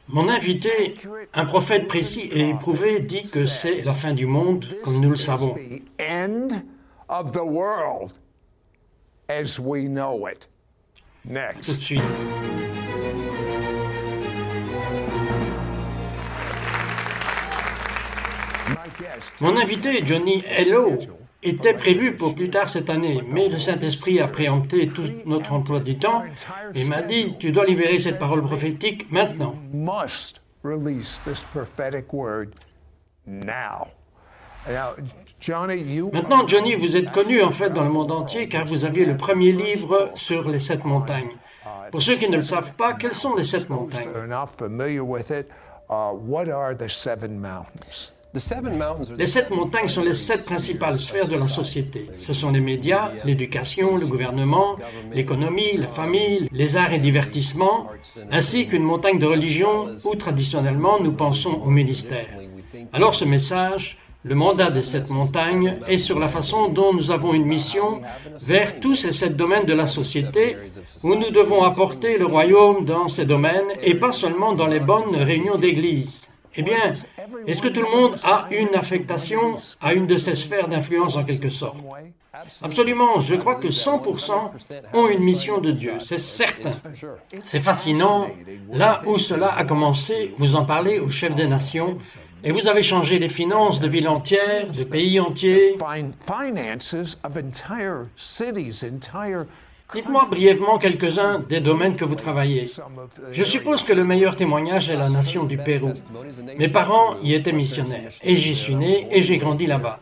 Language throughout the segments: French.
Mon invité, un prophète précis et éprouvé, dit que c'est la fin du monde, comme nous le savons. Tout de suite. Mon invité, Johnny Hello, était prévu pour plus tard cette année, mais le Saint-Esprit a préempté tout notre emploi du temps et m'a dit « Tu dois libérer cette parole prophétique maintenant ». Maintenant, Johnny, vous êtes connu en fait dans le monde entier car vous aviez le premier livre sur les 7 montagnes. Pour ceux qui ne le savent pas, quelles sont les 7 montagnes? Les 7 montagnes sont les 7 principales sphères de la société. Ce sont les médias, l'éducation, le gouvernement, l'économie, la famille, les arts et divertissements, ainsi qu'une montagne de religion où traditionnellement nous pensons au ministère. Alors ce message, le mandat des 7 montagnes, est sur la façon dont nous avons une mission vers tous ces 7 domaines de la société où nous devons apporter le royaume dans ces domaines et pas seulement dans les bonnes réunions d'église. Eh bien, est-ce que tout le monde a une affectation à une de ces sphères d'influence en quelque sorte? Absolument, je crois que 100% ont une mission de Dieu, c'est certain. C'est fascinant, là où cela a commencé, vous en parlez au chef des nations, et vous avez changé les finances de villes entières, de pays entiers. Dites-moi brièvement quelques-uns des domaines que vous travaillez. Je suppose que le meilleur témoignage est la nation du Pérou. Mes parents y étaient missionnaires, et j'y suis né et j'ai grandi là-bas.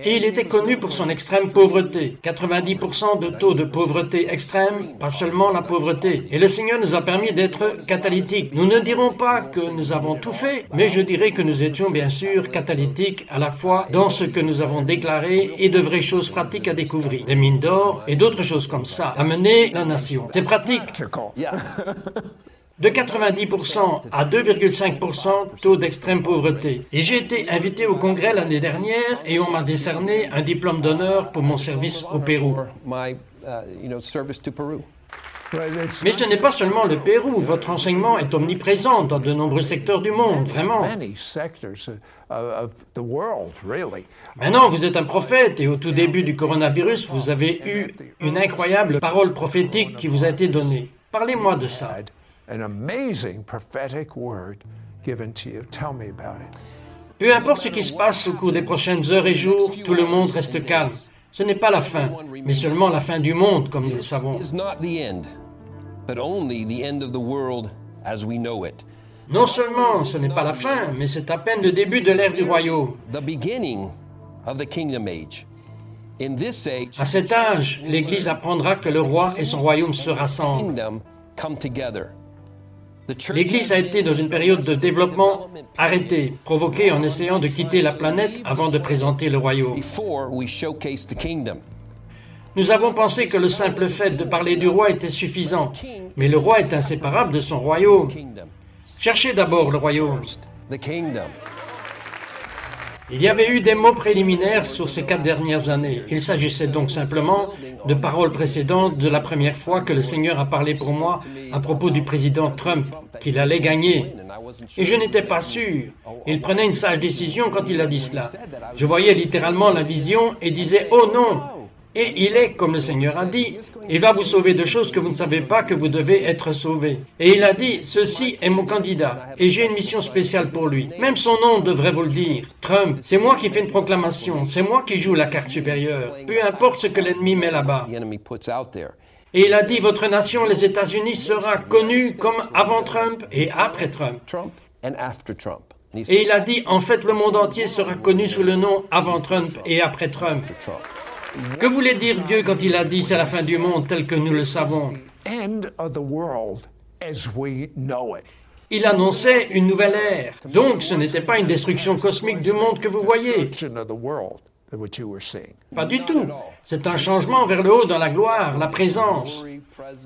Et il était connu pour son extrême pauvreté, 90% de taux de pauvreté extrême, pas seulement la pauvreté. Et le Seigneur nous a permis d'être catalytiques. Nous ne dirons pas que nous avons tout fait, mais je dirais que nous étions bien sûr catalytiques à la fois dans ce que nous avons déclaré et de vraies choses pratiques à découvrir, des mines d'or et d'autres choses comme ça, à mener la nation. C'est pratique. De 90% à 2,5% taux d'extrême pauvreté. Et j'ai été invité au Congrès l'année dernière et on m'a décerné un diplôme d'honneur pour mon service au Pérou. Mais ce n'est pas seulement le Pérou, votre enseignement est omniprésent dans de nombreux secteurs du monde, vraiment. Maintenant, vous êtes un prophète et au tout début du coronavirus, vous avez eu une incroyable parole prophétique qui vous a été donnée. Parlez-moi de ça. Peu importe ce qui se passe au cours des prochaines heures et jours, tout le monde reste calme. Ce n'est pas la fin, mais seulement la fin du monde, comme nous le savons. Non seulement ce n'est pas la fin, mais c'est à peine le début de l'ère du royaume. À cet âge, l'Église apprendra que le roi et son royaume se rassemblent. L'Église a été dans une période de développement arrêtée, provoquée en essayant de quitter la planète avant de présenter le royaume. Nous avons pensé que le simple fait de parler du roi était suffisant, mais le roi est inséparable de son royaume. Cherchez d'abord le royaume. Il y avait eu des mots préliminaires sur ces 4 dernières années. Il s'agissait donc simplement de paroles précédentes de la première fois que le Seigneur a parlé pour moi à propos du président Trump, qu'il allait gagner. Et je n'étais pas sûr. Il prenait une sage décision quand il a dit cela. Je voyais littéralement la vision et disais « Oh non !» Et il est, comme le Seigneur a dit, il va vous sauver de choses que vous ne savez pas que vous devez être sauvés. Et il a dit, ceci est mon candidat, et j'ai une mission spéciale pour lui. Même son nom devrait vous le dire. Trump, c'est moi qui fais une proclamation, c'est moi qui joue la carte supérieure, peu importe ce que l'ennemi met là-bas. Et il a dit, votre nation, les États-Unis, sera connue comme avant Trump et après Trump. Et il a dit, en fait, le monde entier sera connu sous le nom avant Trump et après Trump. Que voulait dire Dieu quand il a dit c'est la fin du monde tel que nous le savons? Il annonçait une nouvelle ère. Donc ce n'était pas une destruction cosmique du monde que vous voyez. Pas du tout. C'est un changement vers le haut dans la gloire, la présence.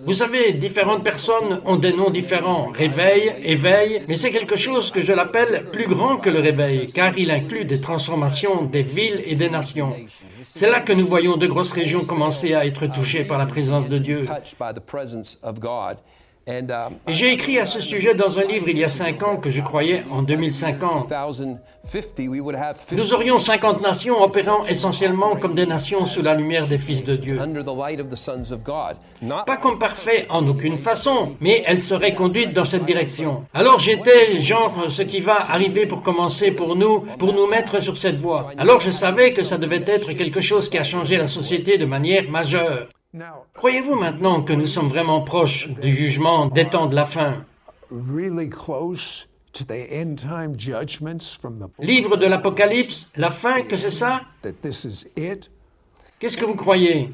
Vous savez, différentes personnes ont des noms différents. Réveil, éveil, mais c'est quelque chose que je l'appelle plus grand que le réveil, car il inclut des transformations des villes et des nations. C'est là que nous voyons de grosses régions commencer à être touchées par la présence de Dieu. Et j'ai écrit à ce sujet dans un livre il y a 5 ans que je croyais en 2050. Nous aurions 50 nations opérant essentiellement comme des nations sous la lumière des fils de Dieu. Pas comme parfaits en aucune façon, mais elles seraient conduites dans cette direction. Alors j'étais genre ce qui va arriver pour commencer pour nous mettre sur cette voie. Alors je savais que ça devait être quelque chose qui a changé la société de manière majeure. Croyez-vous maintenant que nous sommes vraiment proches du jugement des temps de la fin? Livre de l'Apocalypse, la fin, que c'est ça? Qu'est-ce que vous croyez?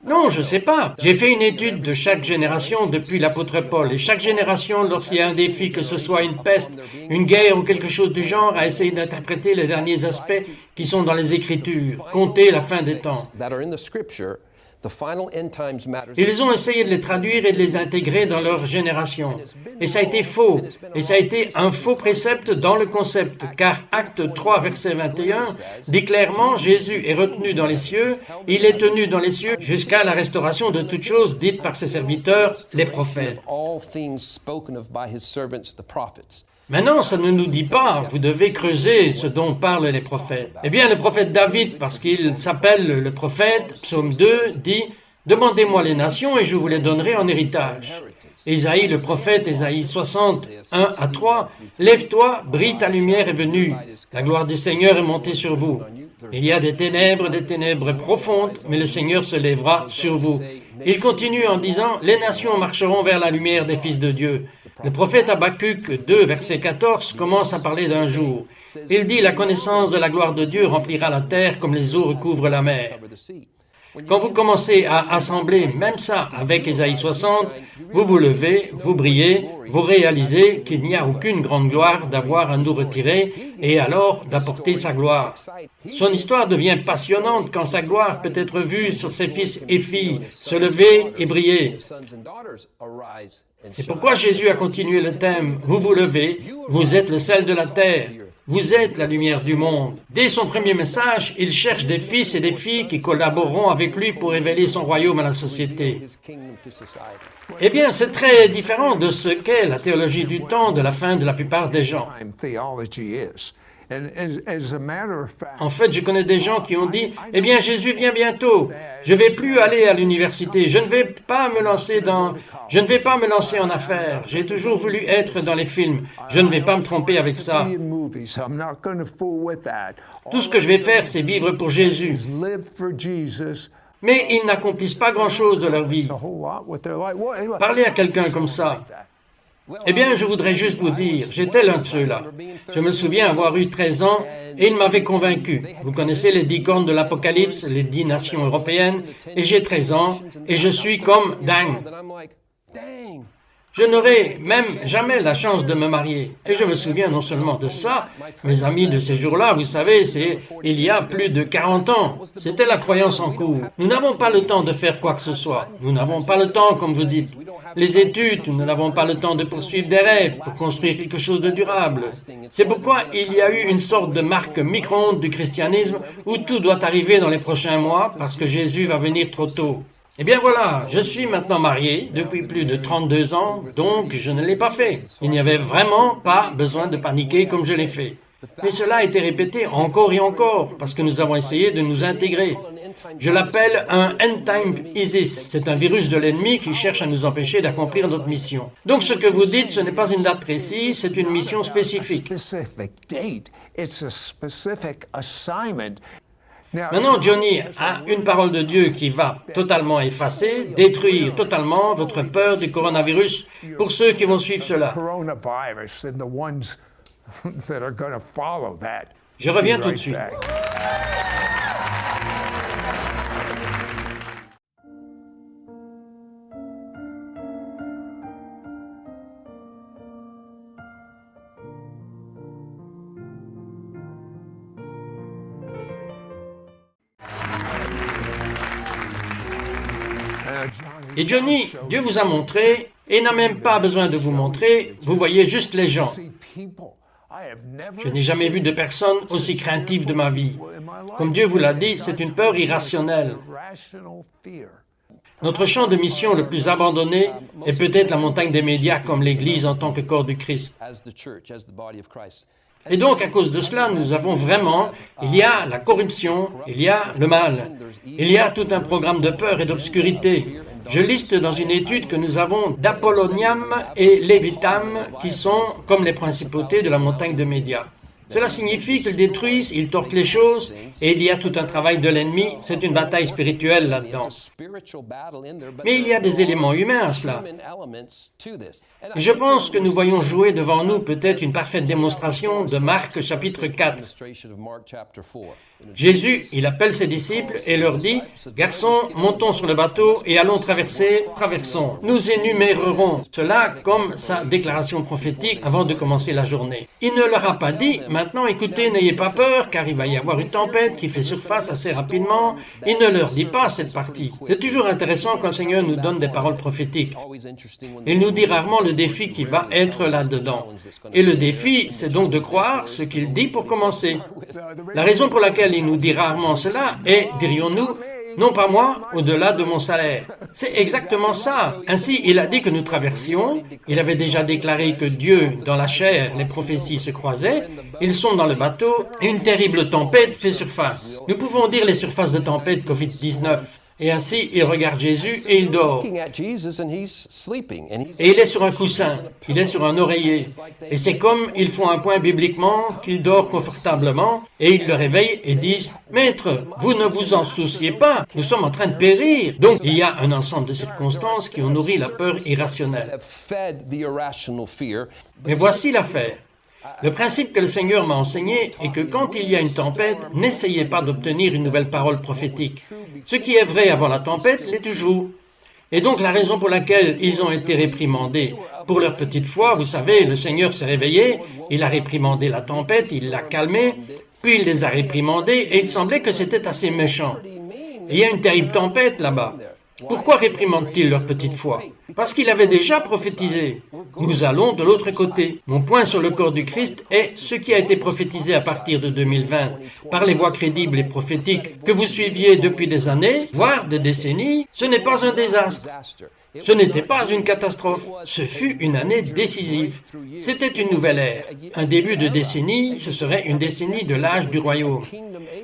Non, je ne sais pas. J'ai fait une étude de chaque génération depuis l'apôtre Paul. Et chaque génération, lorsqu'il y a un défi, que ce soit une peste, une guerre ou quelque chose du genre, a essayé d'interpréter les derniers aspects qui sont dans les Écritures, compter la fin des temps. Ils ont essayé de les traduire et de les intégrer dans leur génération. Et ça a été faux. Et ça a été un faux précepte dans le concept, car Acte 3, verset 21, dit clairement, Jésus est retenu dans les cieux, il est tenu dans les cieux jusqu'à la restauration de toutes choses dites par ses serviteurs, les prophètes. Maintenant, ça ne nous dit pas, vous devez creuser ce dont parlent les prophètes. Eh bien, le prophète David, parce qu'il s'appelle le prophète, psaume 2, dit « Demandez-moi les nations et je vous les donnerai en héritage ». Ésaïe, le prophète, Ésaïe 60, 1 à 3, « Lève-toi, brille ta lumière est venue, la gloire du Seigneur est montée sur vous. Il y a des ténèbres profondes, mais le Seigneur se lèvera sur vous. » Il continue en disant « Les nations marcheront vers la lumière des fils de Dieu. » Le prophète Habakkuk 2, verset 14, commence à parler d'un jour. Il dit « La connaissance de la gloire de Dieu remplira la terre comme les eaux recouvrent la mer. » Quand vous commencez à assembler même ça avec Ésaïe 60, vous vous levez, vous brillez, vous réalisez qu'il n'y a aucune grande gloire d'avoir à nous retirer et alors d'apporter sa gloire. Son histoire devient passionnante quand sa gloire peut être vue sur ses fils et filles se lever et briller. C'est pourquoi Jésus a continué le thème « Vous vous levez, vous êtes le sel de la terre, vous êtes la lumière du monde ». Dès son premier message, il cherche des fils et des filles qui collaboreront avec lui pour révéler son royaume à la société. Eh bien, c'est très différent de ce qu'est la théologie du temps de la fin de la plupart des gens. En fait, je connais des gens qui ont dit « Eh bien, Jésus vient bientôt. Je ne vais plus aller à l'université. Je ne vais pas me lancer en affaires. J'ai toujours voulu être dans les films. Je ne vais pas me tromper avec ça. Tout ce que je vais faire, c'est vivre pour Jésus. » Mais ils n'accomplissent pas grand-chose de leur vie. Parlez à quelqu'un comme ça. Eh bien, je voudrais juste vous dire, j'étais l'un de ceux-là. Je me souviens avoir eu 13 ans et il m'avait convaincu. Vous connaissez les 10 cornes de l'Apocalypse, les 10 nations européennes, et j'ai 13 ans et je suis comme dingue. Je n'aurai même jamais la chance de me marier. Et je me souviens non seulement de ça, mes amis de ces jours-là, vous savez, c'est il y a plus de 40 ans. C'était la croyance en cours. Nous n'avons pas le temps de faire quoi que ce soit. Nous n'avons pas le temps, comme vous dites. Les études, nous n'avons pas le temps de poursuivre des rêves pour construire quelque chose de durable. C'est pourquoi il y a eu une sorte de marque micro-ondes du christianisme où tout doit arriver dans les prochains mois parce que Jésus va venir trop tôt. Eh bien voilà, je suis maintenant marié depuis plus de 32 ans, donc je ne l'ai pas fait. Il n'y avait vraiment pas besoin de paniquer comme je l'ai fait. Mais cela a été répété encore et encore, parce que nous avons essayé de nous intégrer. Je l'appelle un end-time ISIS. C'est un virus de l'ennemi qui cherche à nous empêcher d'accomplir notre mission. Donc ce que vous dites, ce n'est pas une date précise, c'est une mission spécifique. Maintenant, Johnny a une parole de Dieu qui va totalement effacer, détruire totalement votre peur du coronavirus pour ceux qui vont suivre cela. Je reviens tout de suite. Et Johnny, Dieu vous a montré, et n'a même pas besoin de vous montrer, vous voyez juste les gens. Je n'ai jamais vu de personne aussi craintive de ma vie. Comme Dieu vous l'a dit, c'est une peur irrationnelle. Notre champ de mission le plus abandonné est peut-être la montagne des médias comme l'Église en tant que corps du Christ. Et donc, à cause de cela, nous avons vraiment, il y a la corruption, il y a le mal, il y a tout un programme de peur et d'obscurité. Je liste dans une étude que nous avons d'Apolloniam et Lévitam, qui sont comme les principautés de la montagne de médias. Cela signifie qu'ils détruisent, ils tortent les choses, et il y a tout un travail de l'ennemi, c'est une bataille spirituelle là-dedans. Mais il y a des éléments humains à cela. Et je pense que nous voyons jouer devant nous peut-être une parfaite démonstration de Marc chapitre 4. Jésus, il appelle ses disciples et leur dit « Garçons, montons sur le bateau et allons traversons. Nous énumérerons cela comme sa déclaration prophétique avant de commencer la journée. » Il ne leur a pas dit « Maintenant, écoutez, n'ayez pas peur, car il va y avoir une tempête qui fait surface assez rapidement. » Il ne leur dit pas cette partie. C'est toujours intéressant quand le Seigneur nous donne des paroles prophétiques. Il nous dit rarement le défi qui va être là-dedans. Et le défi, c'est donc de croire ce qu'il dit pour commencer. La raison pour laquelle il nous dit rarement cela est, dirions-nous, non pas moi, au-delà de mon salaire. C'est exactement ça. Ainsi, il a dit que nous traversions. Il avait déjà déclaré que Dieu, dans la chair, les prophéties se croisaient. Ils sont dans le bateau et une terrible tempête fait surface. Nous pouvons dire les surfaces de tempête Covid-19. Et ainsi, il regarde Jésus et il dort. Et il est sur un coussin, il est sur un oreiller. Et c'est comme ils font un point bibliquement qu'il dort confortablement et ils le réveillent et disent « Maître, vous ne vous en souciez pas, nous sommes en train de périr. » Donc, il y a un ensemble de circonstances qui ont nourri la peur irrationnelle. Mais voici l'affaire. Le principe que le Seigneur m'a enseigné est que quand il y a une tempête, n'essayez pas d'obtenir une nouvelle parole prophétique. Ce qui est vrai avant la tempête l'est toujours. Et donc la raison pour laquelle ils ont été réprimandés, pour leur petite foi, vous savez, le Seigneur s'est réveillé, il a réprimandé la tempête, il l'a calmée, puis il les a réprimandés et il semblait que c'était assez méchant. Et il y a une terrible tempête là-bas. Pourquoi réprimandent-ils leur petite foi? Parce qu'il avait déjà prophétisé. Nous allons de l'autre côté. Mon point sur le corps du Christ est ce qui a été prophétisé à partir de 2020 par les voix crédibles et prophétiques que vous suiviez depuis des années, voire des décennies. Ce n'est pas un désastre. Ce n'était pas une catastrophe. Ce fut une année décisive. C'était une nouvelle ère. Un début de décennie, ce serait une décennie de l'âge du royaume.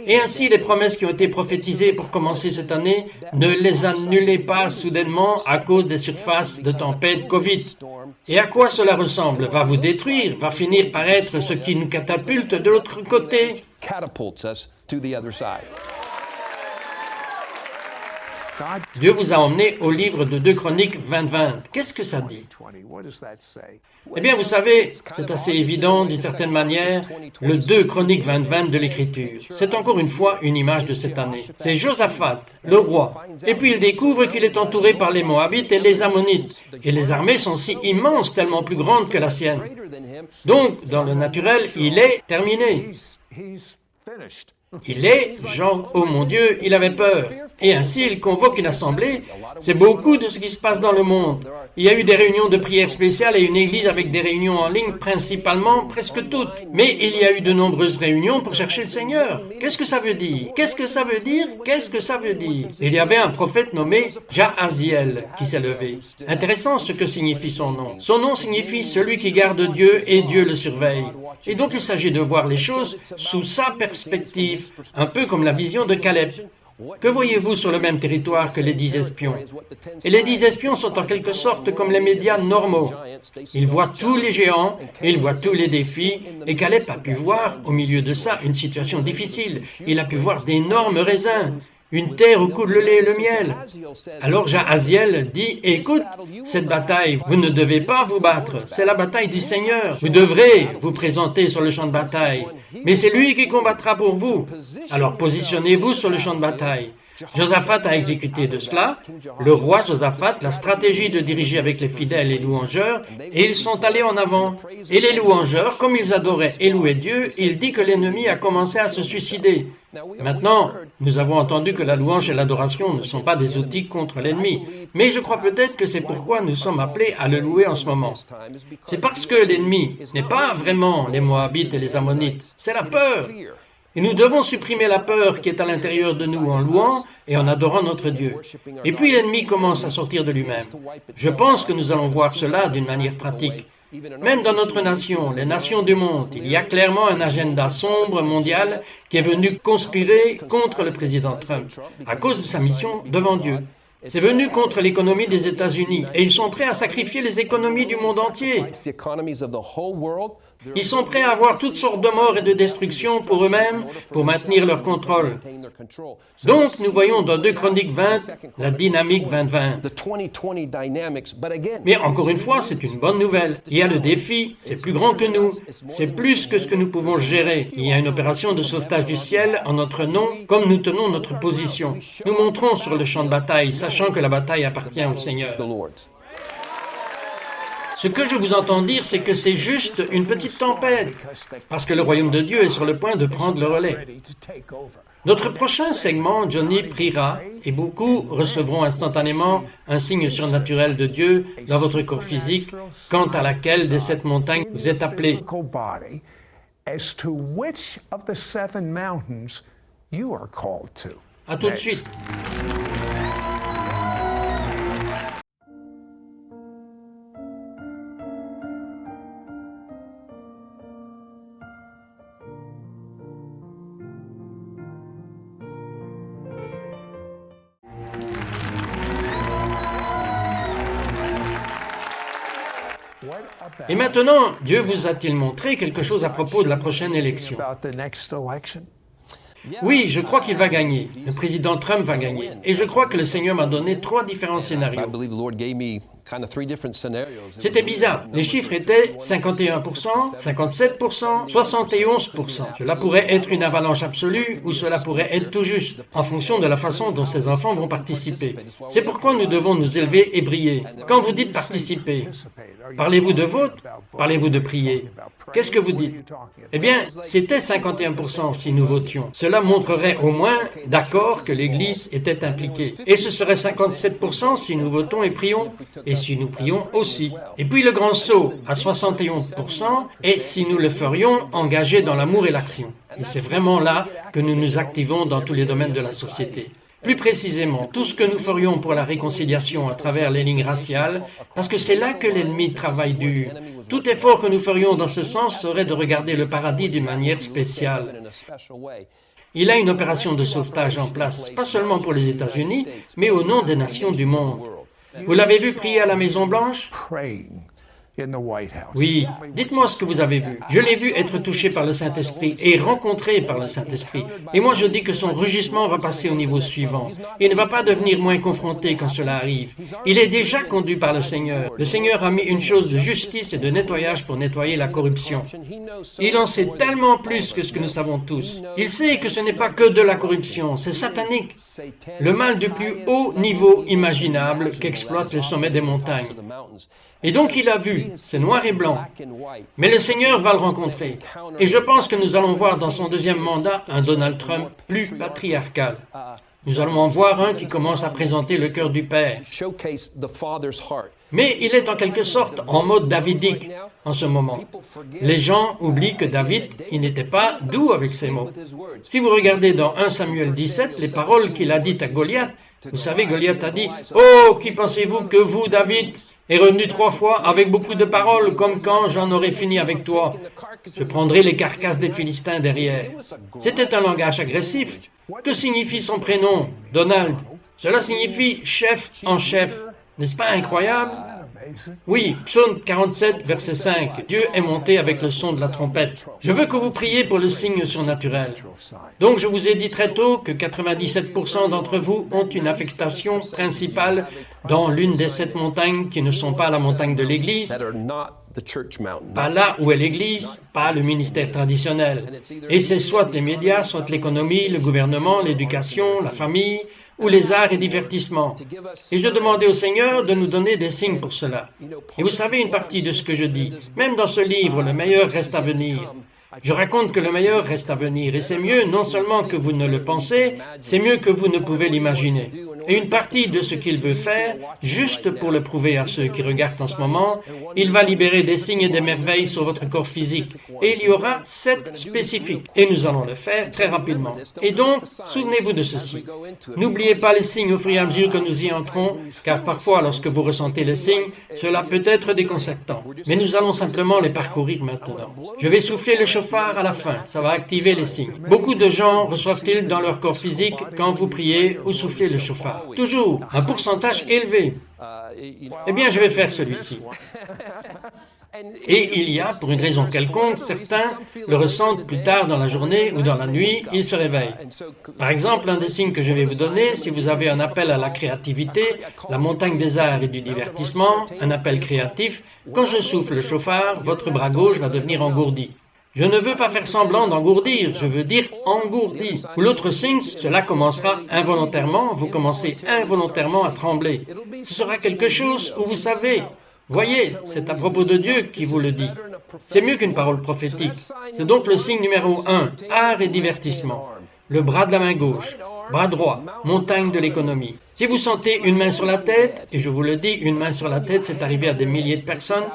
Et ainsi, les promesses qui ont été prophétisées pour commencer cette année, ne les annulez pas soudainement à cause des surfaces de tempête Covid. Et à quoi cela ressemble? Va vous détruire, va finir par être ce qui nous catapulte de l'autre côté. Dieu vous a emmené au livre de 2 Chroniques 20-20. Qu'est-ce que ça dit? Eh bien, vous savez, c'est assez évident d'une certaine manière, le 2 Chroniques 20-20 de l'Écriture. C'est encore une fois une image de cette année. C'est Josaphat, le roi. Et puis il découvre qu'il est entouré par les Moabites et les Ammonites. Et les armées sont si immenses, tellement plus grandes que la sienne. Donc, dans le naturel, il est terminé. Il est, genre, oh mon Dieu, il avait peur. Et ainsi, il convoque une assemblée. C'est beaucoup de ce qui se passe dans le monde. Il y a eu des réunions de prière spéciales et une église avec des réunions en ligne, principalement, presque toutes. Mais il y a eu de nombreuses réunions pour chercher le Seigneur. Qu'est-ce que ça veut dire? Qu'est-ce que ça veut dire? Qu'est-ce que ça veut dire? Il y avait un prophète nommé Jahaziel qui s'est levé. Intéressant ce que signifie son nom. Son nom signifie celui qui garde Dieu et Dieu le surveille. Et donc il s'agit de voir les choses sous sa perspective, un peu comme la vision de Caleb. Que voyez-vous sur le même territoire que les 10 espions? Et les 10 espions sont en quelque sorte comme les médias normaux. Ils voient tous les géants, ils voient tous les défis, et Caleb a pu voir, au milieu de ça, une situation difficile. Il a pu voir d'énormes raisins, une terre où coule le lait et le miel. Alors Jahaziel dit, écoute, cette bataille, vous ne devez pas vous battre, c'est la bataille du Seigneur. Vous devrez vous présenter sur le champ de bataille, mais c'est lui qui combattra pour vous. Alors positionnez-vous sur le champ de bataille. Josaphat a exécuté de cela, le roi Josaphat, la stratégie de diriger avec les fidèles et louangeurs, et ils sont allés en avant. Et les louangeurs, comme ils adoraient et louaient Dieu, il dit que l'ennemi a commencé à se suicider. Maintenant, nous avons entendu que la louange et l'adoration ne sont pas des outils contre l'ennemi, mais je crois peut-être que c'est pourquoi nous sommes appelés à le louer en ce moment. C'est parce que l'ennemi n'est pas vraiment les Moabites et les Ammonites, c'est la peur. Et nous devons supprimer la peur qui est à l'intérieur de nous en louant et en adorant notre Dieu. Et puis l'ennemi commence à sortir de lui-même. Je pense que nous allons voir cela d'une manière pratique. Même dans notre nation, les nations du monde, il y a clairement un agenda sombre mondial qui est venu conspirer contre le président Trump à cause de sa mission devant Dieu. C'est venu contre l'économie des États-Unis et ils sont prêts à sacrifier les économies du monde entier. Ils sont prêts à avoir toutes sortes de morts et de destruction pour eux-mêmes pour maintenir leur contrôle. Donc, nous voyons dans 2 Chroniques 20 la dynamique 2020. Mais encore une fois, c'est une bonne nouvelle. Il y a le défi, c'est plus grand que nous, c'est plus que ce que nous pouvons gérer. Il y a une opération de sauvetage du ciel en notre nom, comme nous tenons notre position. Nous montrons sur le champ de bataille, sachant que la bataille appartient au Seigneur. Ce que je vous entends dire, c'est que c'est juste une petite tempête, parce que le royaume de Dieu est sur le point de prendre le relais. Notre prochain segment, Johnny priera, et beaucoup recevront instantanément un signe surnaturel de Dieu dans votre corps physique, quant à laquelle des 7 montagnes vous êtes appelés. À tout de suite. Et maintenant, Dieu vous a-t-il montré quelque chose à propos de la prochaine élection? Oui, je crois qu'il va gagner. Le président Trump va gagner. Et je crois que le Seigneur m'a donné 3 différents scénarios. C'était bizarre. Les chiffres étaient 51%, 57%, 71%. Cela pourrait être une avalanche absolue ou cela pourrait être tout juste, en fonction de la façon dont ces enfants vont participer. C'est pourquoi nous devons nous élever et briller. Quand vous dites participer, parlez-vous de vote? Parlez-vous de prier? Qu'est-ce que vous dites? Eh bien, c'était 51% si nous votions. Cela montrerait au moins d'accord que l'Église était impliquée. Et ce serait 57% si nous votons et prions. Et si nous prions aussi. Et puis le grand saut à 71% est si nous le ferions engagé dans l'amour et l'action. Et c'est vraiment là que nous nous activons dans tous les domaines de la société. Plus précisément, tout ce que nous ferions pour la réconciliation à travers les lignes raciales, parce que c'est là que l'ennemi travaille dur. Tout effort que nous ferions dans ce sens serait de regarder le paradis d'une manière spéciale. Il a une opération de sauvetage en place, pas seulement pour les États-Unis, mais au nom des nations du monde. Vous l'avez vu prier à la Maison-Blanche? Oui, dites-moi ce que vous avez vu. Je l'ai vu être touché par le Saint-Esprit et rencontré par le Saint-Esprit. Et moi je dis que son rugissement va passer au niveau suivant. Il ne va pas devenir moins confronté quand cela arrive. Il est déjà conduit par le Seigneur. Le Seigneur a mis une chose de justice et de nettoyage pour nettoyer la corruption. Il en sait tellement plus que ce que nous savons tous. Il sait que ce n'est pas que de la corruption, c'est satanique. Le mal du plus haut niveau imaginable qu'exploite le sommet des montagnes. Et donc il a vu, c'est noir et blanc. Mais le Seigneur va le rencontrer. Et je pense que nous allons voir dans son 2e mandat un Donald Trump plus patriarcal. Nous allons en voir un qui commence à présenter le cœur du Père. Mais il est en quelque sorte en mode davidique en ce moment. Les gens oublient que David, il n'était pas doux avec ses mots. Si vous regardez dans 1 Samuel 17, les paroles qu'il a dites à Goliath, vous savez, Goliath a dit « Oh, qui pensez-vous que vous, David, est revenu 3 fois avec beaucoup de paroles, comme quand j'en aurai fini avec toi. Je prendrai les carcasses des Philistins derrière. » C'était un langage agressif. Que signifie son prénom, Donald? Cela signifie chef en chef. N'est-ce pas incroyable? Oui, Psaume 47, verset 5. Dieu est monté avec le son de la trompette. Je veux que vous priez pour le signe surnaturel. Donc, je vous ai dit très tôt que 97% d'entre vous ont une affectation principale dans l'une des 7 montagnes qui ne sont pas la montagne de l'Église, pas là où est l'Église, pas le ministère traditionnel. Et c'est soit les médias, soit l'économie, le gouvernement, l'éducation, la famille, ou les arts et divertissements. Et je demandais au Seigneur de nous donner des signes pour cela. Et vous savez une partie de ce que je dis. Même dans ce livre, le meilleur reste à venir. Je raconte que le meilleur reste à venir. Et c'est mieux non seulement que vous ne le pensez, c'est mieux que vous ne pouvez l'imaginer. Et une partie de ce qu'il veut faire, juste pour le prouver à ceux qui regardent en ce moment, il va libérer des signes et des merveilles sur votre corps physique. Et il y aura 7 spécifiques. Et nous allons le faire très rapidement. Et donc, souvenez-vous de ceci. N'oubliez pas les signes au fur et à mesure que nous y entrons, car parfois, lorsque vous ressentez les signes, cela peut être déconcertant. Mais nous allons simplement les parcourir maintenant. Je vais souffler le chauffard à la fin. Ça va activer les signes. Beaucoup de gens reçoivent-ils dans leur corps physique quand vous priez ou soufflez le chauffard? Toujours. Un pourcentage élevé. Eh bien, je vais faire celui-ci. Et il y a, pour une raison quelconque, certains le ressentent plus tard dans la journée ou dans la nuit, ils se réveillent. Par exemple, un des signes que je vais vous donner, si vous avez un appel à la créativité, la montagne des arts et du divertissement, un appel créatif, quand je souffle le chauffard, votre bras gauche va devenir engourdi. Je ne veux pas faire semblant d'engourdir, je veux dire engourdi. Ou l'autre signe, cela commencera involontairement, vous commencez involontairement à trembler. Ce sera quelque chose où vous savez. Voyez, c'est à propos de Dieu qui vous le dit. C'est mieux qu'une parole prophétique. C'est donc le signe numéro 1, art et divertissement. Le bras de la main gauche, bras droit, montagne de l'économie. Si vous sentez une main sur la tête, et je vous le dis, une main sur la tête, c'est arrivé à des milliers de personnes,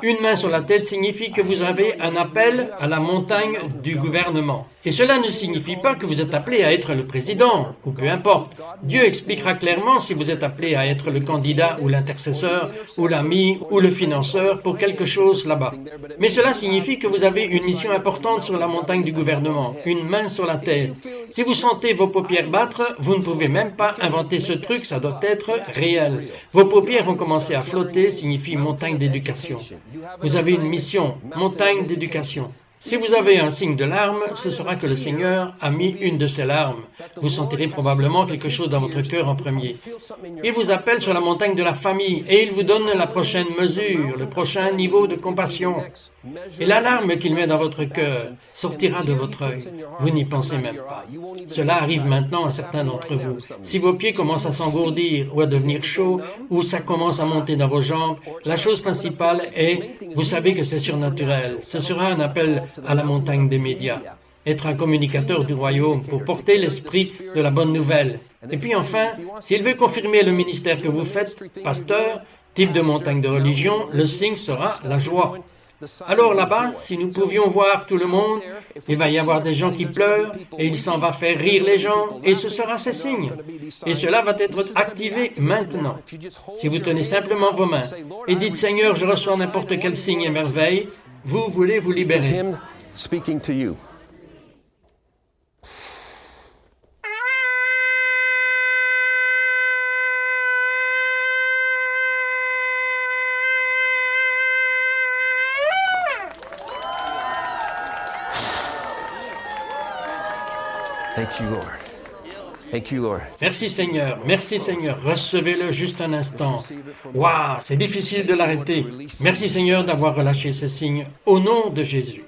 une main sur la tête signifie que vous avez un appel à la montagne du gouvernement. Et cela ne signifie pas que vous êtes appelé à être le président, ou peu importe. Dieu expliquera clairement si vous êtes appelé à être le candidat ou l'intercesseur, ou l'ami, ou le financeur pour quelque chose là-bas. Mais cela signifie que vous avez une mission importante sur la montagne du gouvernement, une main sur la tête. Si vous sentez vos paupières battre, vous ne pouvez même pas inventer ce truc, ça doit être réel. Vos paupières vont commencer à flotter, signifie montagne d'éducation. Vous avez une mission, montagne d'éducation. Si vous avez un signe de larme, ce sera que le Seigneur a mis une de ses larmes. Vous sentirez probablement quelque chose dans votre cœur en premier. Il vous appelle sur la montagne de la famille et il vous donne la prochaine mesure, le prochain niveau de compassion. Et la larme qu'il met dans votre cœur sortira de votre œil. Vous n'y pensez même pas. Cela arrive maintenant à certains d'entre vous. Si vos pieds commencent à s'engourdir ou à devenir chauds, ou ça commence à monter dans vos jambes, la chose principale est, vous savez que c'est surnaturel. Ce sera un appel à la montagne des médias. Être un communicateur du royaume pour porter l'esprit de la bonne nouvelle. Et puis enfin, s'il veut confirmer le ministère que vous faites, pasteur, type de montagne de religion, le signe sera la joie. Alors là-bas, si nous pouvions voir tout le monde, il va y avoir des gens qui pleurent et il s'en va faire rire les gens et ce sera ces signes. Et cela va être activé maintenant. Si vous tenez simplement vos mains et dites « Seigneur, je reçois n'importe quel signe et merveille », vous voulez vous libérer. Thank you, Lord. Thank you, Lord. Merci Seigneur, recevez-le juste un instant. Waouh, c'est difficile de l'arrêter. Merci Seigneur d'avoir relâché ces signes au nom de Jésus.